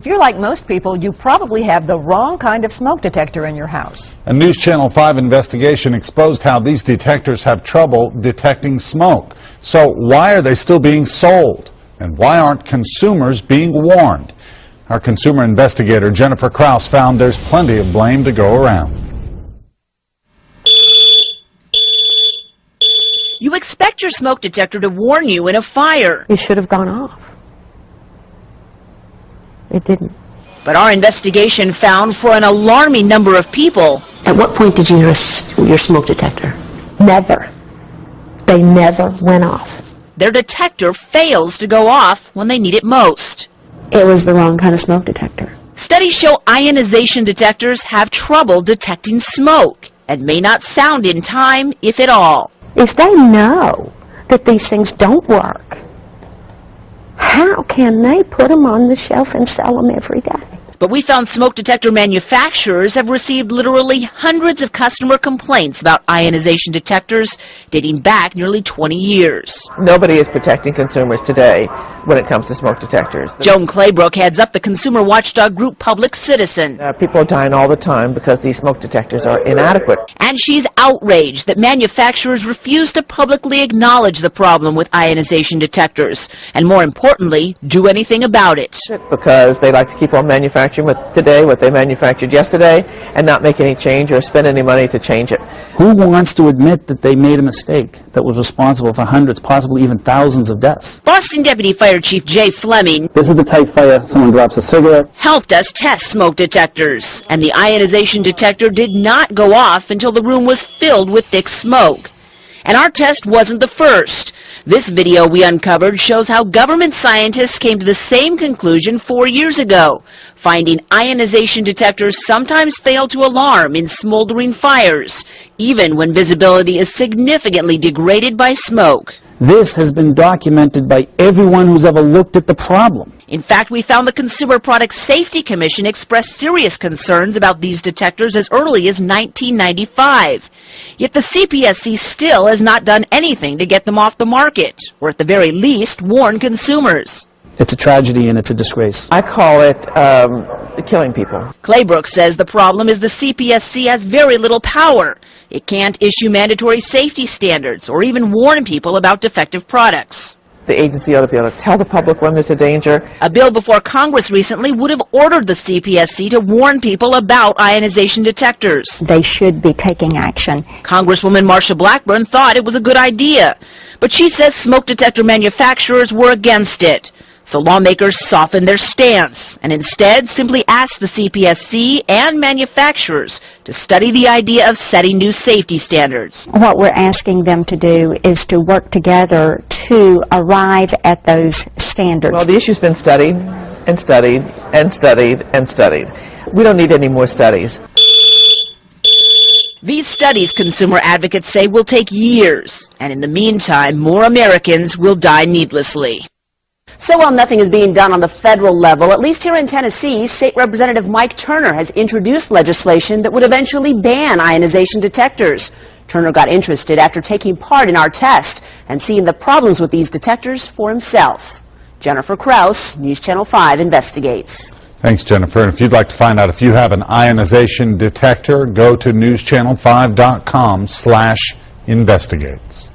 If you're like most people, you probably have the wrong kind of smoke detector in your house. A News Channel 5 investigation exposed how these detectors have trouble detecting smoke. So why are they still being sold? And why aren't consumers being warned? Our consumer investigator, Jennifer Krause, found there's plenty of blame to go around. You expect your smoke detector to warn you in a fire. It should have gone off. It didn't. But our investigation found for an alarming number of people. At what point did you use your smoke detector? Never. They never went off. Their detector fails to go off when they need it most. It was the wrong kind of smoke detector. Studies show ionization detectors have trouble detecting smoke and may not sound in time, if at all. If they know that these things don't work, how can they put them on the shelf and sell them every day? But we found smoke detector manufacturers have received literally hundreds of customer complaints about ionization detectors dating back nearly 20 years. Nobody is protecting consumers today when it comes to smoke detectors. Joan Claybrook heads up the consumer watchdog group Public Citizen. People are dying all the time because these smoke detectors are inadequate. And she's outraged that manufacturers refuse to publicly acknowledge the problem with ionization detectors, and more importantly, do anything about it. Because they like to keep on manufacturing today what they manufactured yesterday and not make any change or spend any money to change it. Who wants to admit that they made a mistake that was responsible for hundreds, possibly even thousands of deaths? Boston Deputy Fire Chief Jay Fleming, This is the type fire someone drops a cigarette. helped us test smoke detectors, and the ionization detector did not go off until the room was filled with thick smoke. And our test wasn't the first. This video we uncovered shows how government scientists came to the same conclusion 4 years ago, finding ionization detectors sometimes fail to alarm in smoldering fires, even when visibility is significantly degraded by smoke. This has been documented by everyone who's ever looked at the problem. In fact, we found the Consumer Product Safety Commission expressed serious concerns about these detectors as early as 1995. Yet the CPSC still has not done anything to get them off the market, or at the very least, warn consumers. It's a tragedy and it's a disgrace. I call it killing people. Claybrook says the problem is the CPSC has very little power. It can't issue mandatory safety standards or even warn people about defective products. The agency ought to be able to tell the public when there's a danger. A bill before Congress recently would have ordered the CPSC to warn people about ionization detectors. They should be taking action. Congresswoman Marsha Blackburn thought it was a good idea, but she says smoke detector manufacturers were against it. So lawmakers softened their stance and instead simply asked the CPSC and manufacturers to study the idea of setting new safety standards. What we're asking them to do is to work together to arrive at those standards. Well, the issue's been studied and studied and studied and studied. We don't need any more studies. These studies, consumer advocates say, will take years, and in the meantime, more Americans will die needlessly. So while nothing is being done on the federal level, at least here in Tennessee, State Representative Mike Turner has introduced legislation that would eventually ban ionization detectors. Turner got interested after taking part in our test and seeing the problems with these detectors for himself. Jennifer Krause, News Channel 5 investigates. Thanks, Jennifer. And if you'd like to find out if you have an ionization detector, go to newschannel5.com/investigates.